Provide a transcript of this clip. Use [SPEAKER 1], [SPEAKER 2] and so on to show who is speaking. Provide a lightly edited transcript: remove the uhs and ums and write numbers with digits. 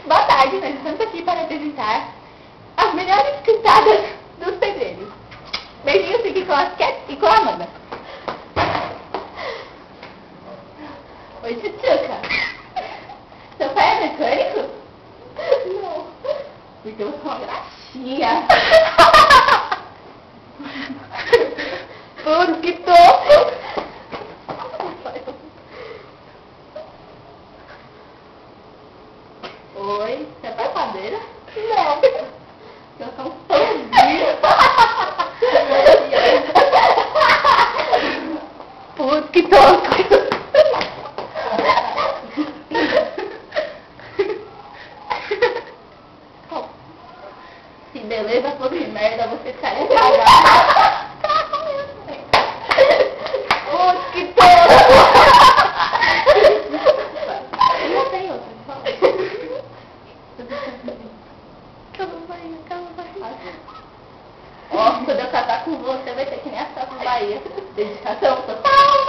[SPEAKER 1] Boa tarde, nós estamos aqui para apresentar as melhores cantadas dos pedreiros. Beijinhos aqui com a Cat e com a Amanda. Oi, Tchutchuca. Seu pai é mecânico? Não. Porque eu sou uma graxinha. Putz, que tosco. Oi, você é padeira? Não. Eu sou um pãozinho. Putz, que tosco. Que beleza, fosse merda, você estaria cagada. Putz, que tosco. Não tem outra, Calma, Bahia. Ó, quando eu casar com você, vai ter que nem a Santa Bahia. Dedicação total.